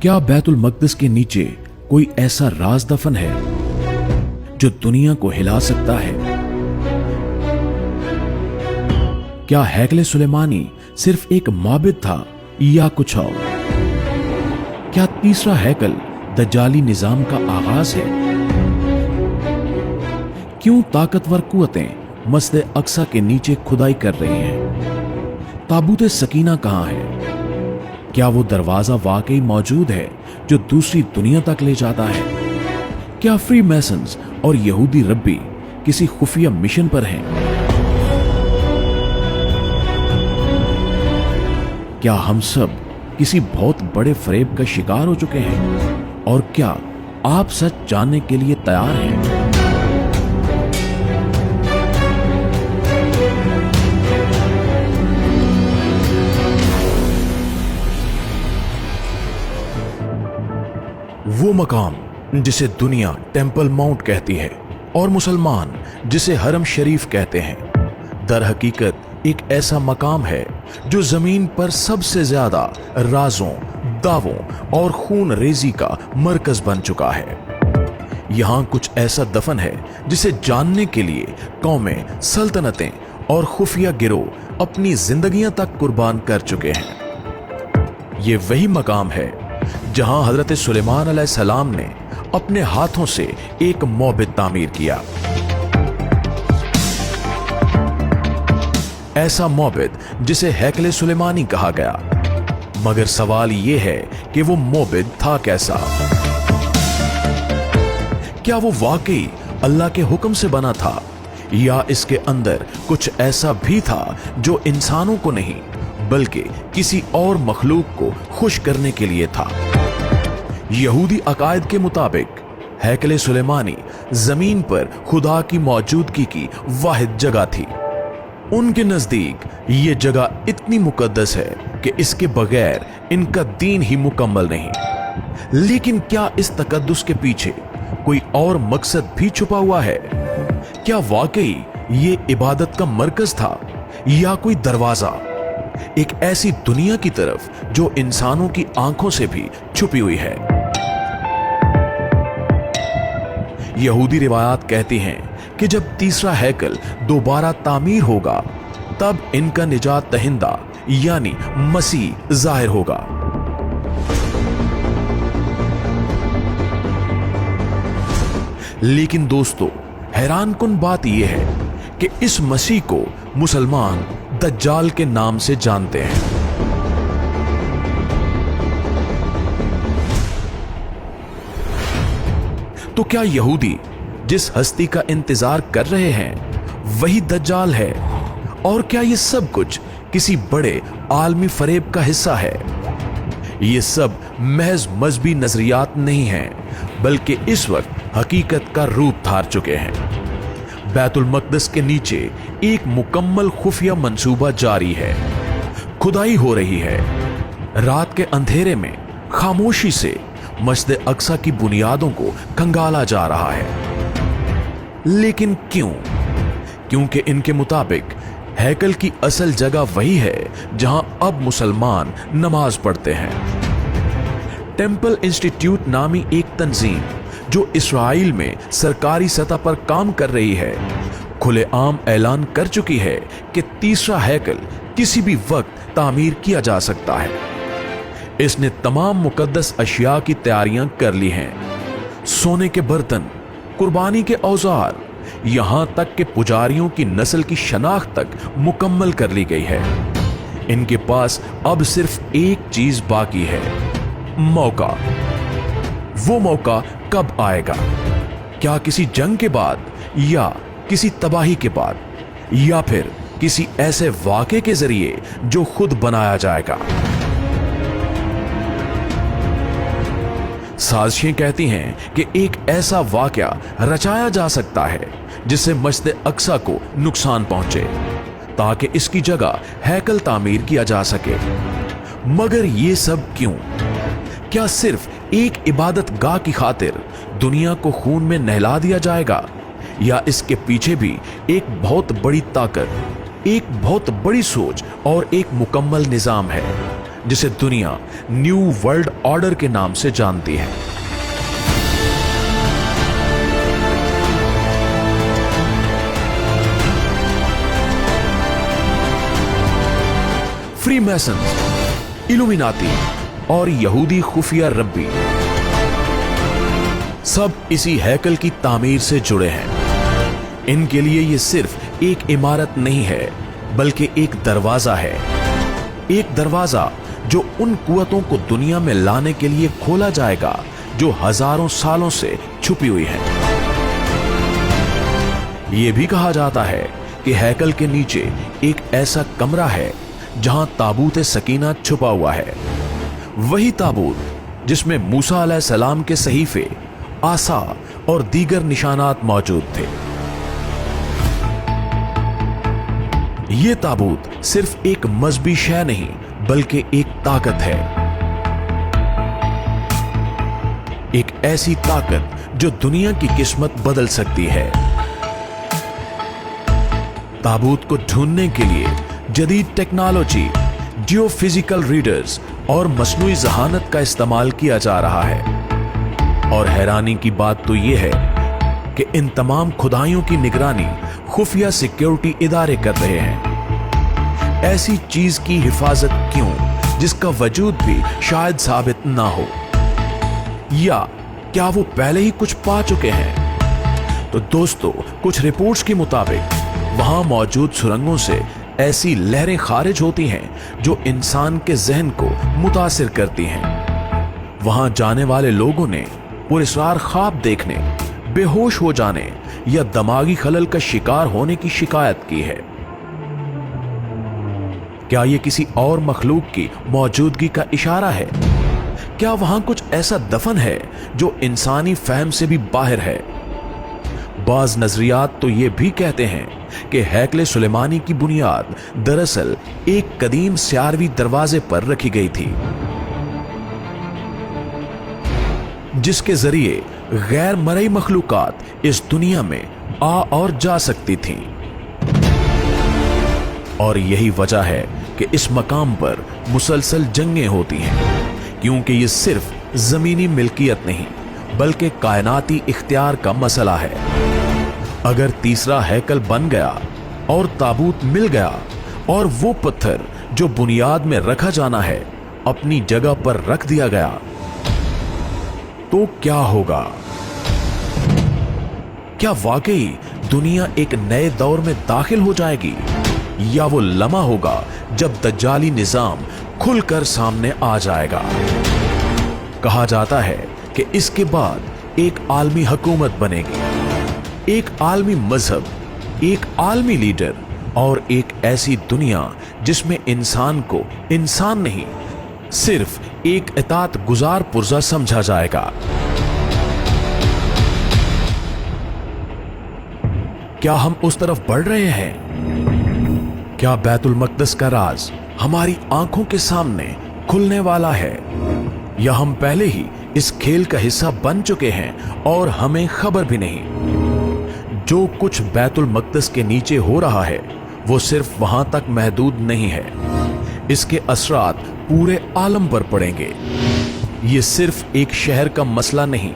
क्या बैतुल मक़दिस के नीचे कोई ऐसा राज दफन है जो दुनिया को हिला सकता है? क्या हैकले सुलेमानी सिर्फ एक माबिद था या कुछ और? क्या तीसरा हैकल दज्जाली निजाम का आगाज है? क्यों ताकतवर कुव्वतें मस्जिद अक्सा के नीचे खुदाई कर रही हैं? ताबूत सकीना कहां है? क्या वो दरवाजा वाकई मौजूद है जो दूसरी दुनिया तक ले जाता है? क्या फ्री मैसन्स और यहूदी रब्बी किसी खुफिया मिशन पर हैं? क्या हम सब किसी बहुत बड़े फरेब का शिकार हो चुके हैं? और क्या आप सच जानने के लिए तैयार हैं? वो मकाम जिसे दुनिया टेंपल माउंट कहती है और मुसलमान जिसे हरम शरीफ कहते हैं, दर हकीकत एक ऐसा मकाम है जो जमीन पर सबसे ज्यादा राजों, दावों और खून रेजी का मरकज बन चुका है। यहां कुछ ऐसा दफन है जिसे जानने के लिए कौमें, सल्तनतें और खुफिया गिरोह अपनी जिंदगियां तक कुर्बान कर चुके हैं। ये वही मकाम है जहां हजरत सुलेमान अलैहिस्सलाम ने अपने हाथों से एक मौबिद तामीर किया। ऐसा मौबिद जिसे हैकले सुलेमानी कहा गया। मगर सवाल यह है कि वो मौबिद था कैसा? क्या वो वाकई अल्लाह के हुक्म से बना था या इसके अंदर कुछ ऐसा भी था जो इंसानों को नहीं बल्कि किसी और मखलूक को खुश करने के लिए था? यहूदी अकायद के मुताबिक हैकले सुलेमानी जमीन पर खुदा की मौजूदगी की वाहिद जगह थी। उनके नजदीक ये जगह इतनी मुकद्दस है कि इसके बगैर इनका दीन ही मुकम्मल नहीं। लेकिन क्या इस तकद्दुस के पीछे कोई और मकसद भी छुपा हुआ है? क्या वाकई ये इबादत का मरकज था या कोई दरवाजा एक ऐसी दुनिया की तरफ जो इंसानों की आंखों से भी छुपी हुई है? यहूदी रिवायात कहती हैं कि जब तीसरा हैकल दोबारा तामीर होगा तब इनका निजात दहिंदा यानी मसीह जाहिर होगा। लेकिन दोस्तों, हैरानकुन बात यह है कि इस मसीह को मुसलमान दज्जाल के नाम से जानते हैं। तो क्या यहूदी जिस हस्ती का इंतजार कर रहे हैं वही दज्जाल है? और क्या ये सब कुछ किसी बड़े आलमी फरेब का हिस्सा है? ये सब महज मजहबी नजरियात नहीं हैं बल्कि इस वक्त हकीकत का रूप धार चुके हैं। बैतुल मक़दिस के नीचे एक मुकम्मल खुफिया मंसूबा जारी है। खुदाई हो रही है। रात के अंधेरे में खामोशी से मस्जिद अक्सा की बुनियादों को खंगाला जा रहा है। लेकिन क्यों? क्योंकि इनके मुताबिक हैकल की असल जगह वही है जहां अब मुसलमान नमाज पढ़ते हैं। टेंपल इंस्टीट्यूट नामी एक तंजीम जो इस्राइल में सरकारी सतह पर काम कर रही है, खुलेआम ऐलान कर चुकी है कि तीसरा हैकल किसी भी वक्त तामीर किया जा सकता है। इसने तमाम मुकद्दस अशिया की तैयारियां कर ली हैं। सोने के बर्तन, कुर्बानी के औजार, यहां तक कि पुजारियों की नस्ल की शनाख्त तक मुकम्मल कर ली गई है। इनके पास अब सिर्फ एक चीज बाकी है, मौका। वो मौका कब आएगा? क्या किसी जंग के बाद या किसी तबाही के बाद या फिर किसी ऐसे वाक़े के जरिए जो खुद बनाया जाएगा? साजिशें कहती हैं कि एक ऐसा वाकया रचाया जा सकता है जिससे मस्जिद अक्सा को नुकसान पहुंचे ताकि इसकी जगह हैकल तामीर किया जा सके। मगर ये सब क्यों? क्या सिर्फ एक इबादत गाह की खातिर दुनिया को खून में नहला दिया जाएगा या इसके पीछे भी एक बहुत बड़ी ताकत, एक बहुत बड़ी सोच और एक मुकम्मल निजाम है जिसे दुनिया न्यू वर्ल्ड ऑर्डर के नाम से जानती है। फ्री मैसन्स, इल्यूमिनाती और यहूदी खुफिया रब्बी सब इसी हैकल की तामीर से जुड़े हैं। इनके लिए ये सिर्फ एक इमारत नहीं है, बल्कि एक दरवाजा है। एक दरवाजा जो उन कुव्वतों को दुनिया में लाने के लिए खोला जाएगा जो हजारों सालों से छुपी हुई हैं। यह भी कहा जाता है कि हैकल के नीचे एक ऐसा कमरा है जहां ताबूत सकीना छुपा हुआ है। वही ताबूत जिसमें मूसा अलैहिस्सलाम के सहीफे, आसा और दीगर निशानात मौजूद थे। यह ताबूत सिर्फ एक मजहबी शय नहीं, बल्कि एक ताकत है। एक ऐसी ताकत जो दुनिया की किस्मत बदल सकती है। ताबूत को ढूंढने के लिए जदीद टेक्नोलॉजी, जियोफिजिकल रीडर्स और मसनूई जहानत का इस्तेमाल किया जा रहा है। और हैरानी की बात तो यह है कि इन तमाम खुदाइयों की निगरानी खुफिया सिक्योरिटी इदारे कर रहे हैं। ऐसी चीज की हिफाजत क्यों, जिसका वजूद भी शायद साबित ना हो? या क्या वो पहले ही कुछ पा चुके हैं? तो दोस्तों, कुछ रिपोर्ट्स के मुताबिक वहां मौजूद सुरंगों से ऐसी लहरें खारिज होती हैं जो इंसान के जहन को मुतासिर करती हैं। वहां जाने वाले लोगों ने पुरस्कार ख्वाब देखने, बेहोश हो जाने या दिमागी खलल का शिकार होने की शिकायत की है। क्या यह किसी और मखलूक की मौजूदगी का इशारा है? क्या वहां कुछ ऐसा दफन है जो इंसानी फहम से भी बाहर है? बाज नजरियात तो ये भी कहते हैं कि हैकले सुलेमानी की बुनियाद दरअसल एक कदीम स्यारवी दरवाजे पर रखी गई थी, जिसके जरिए गैर मरई मखलूकात इस दुनिया में आ और जा सकती थीं। और यही वजह है कि इस मकाम पर मुसलसल जंगें होती हैं, क्योंकि ये सिर्फ जमीनी मिल्कियत नहीं, बल्कि कायनाती इख्तियार का मसला है। अगर तीसरा हैकल बन गया और ताबूत मिल गया और वो पत्थर जो बुनियाद में रखा जाना है अपनी जगह पर रख दिया गया, तो क्या होगा? क्या वाकई दुनिया एक नए दौर में दाखिल हो जाएगी, या वो लम्हा होगा जब दज्जाली निजाम खुलकर सामने आ जाएगा? कहा जाता है कि इसके बाद एक आलमी हुकूमत बनेगी, एक आलमी मजहब, एक आलमी लीडर और एक ऐसी दुनिया जिसमें इंसान को इंसान नहीं, सिर्फ एक इताअत गुजार पुर्जा समझा जाएगा। क्या हम उस तरफ बढ़ रहे हैं? क्या बैतुल मक़दस का राज हमारी आंखों के सामने खुलने वाला है, या हम पहले ही इस खेल का हिस्सा बन चुके हैं और हमें खबर भी नहीं? जो कुछ बैतुल मक़दस के नीचे हो रहा है वो सिर्फ वहां तक महदूद नहीं है, इसके असरात पूरे आलम पर पड़ेंगे। ये सिर्फ एक शहर का मसला नहीं,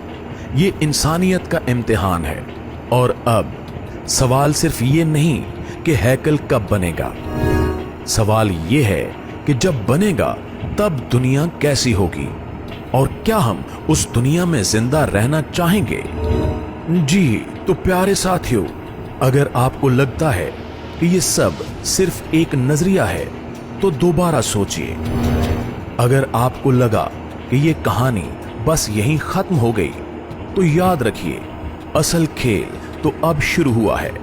ये इंसानियत का इम्तिहान है। और अब सवाल सिर्फ ये नहीं कि हैकल कब बनेगा, सवाल ये है कि जब बनेगा तब दुनिया कैसी होगी, और क्या हम उस दुनिया में जिंदा रहना चाहेंगे? जी तो प्यारे साथियों, अगर आपको लगता है कि ये सब सिर्फ एक नजरिया है तो दोबारा सोचिए। अगर आपको लगा कि ये कहानी बस यहीं खत्म हो गई तो याद रखिए, असल खेल तो अब शुरू हुआ है।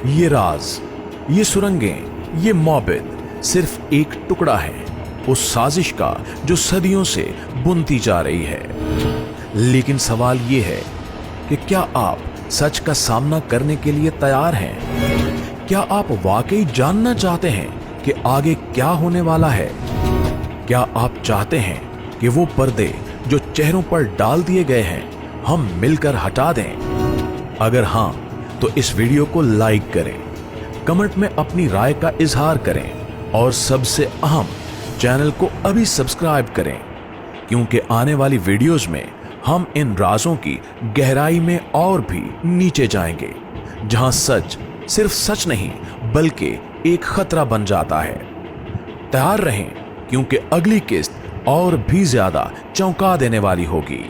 ये राज, ये सुरंगें, ये मौबिद सिर्फ एक टुकड़ा है उस साजिश का जो सदियों से बुनती जा रही है। लेकिन सवाल ये है कि क्या आप सच का सामना करने के लिए तैयार हैं? क्या आप वाकई जानना चाहते हैं कि आगे क्या होने वाला है? क्या आप चाहते हैं कि वो पर्दे जो चेहरों पर डाल दिए गए हैं हम मिलकर हटा दें? अगर हां तो इस वीडियो को लाइक करें, कमेंट में अपनी राय का इजहार करें और सबसे अहम, चैनल को अभी सब्सक्राइब करें, क्योंकि आने वाली वीडियोस में हम इन राजों की गहराई में और भी नीचे जाएंगे, जहां सच सिर्फ सच नहीं बल्कि एक खतरा बन जाता है। तैयार रहें, क्योंकि अगली किस्त और भी ज्यादा चौंका देने वाली होगी।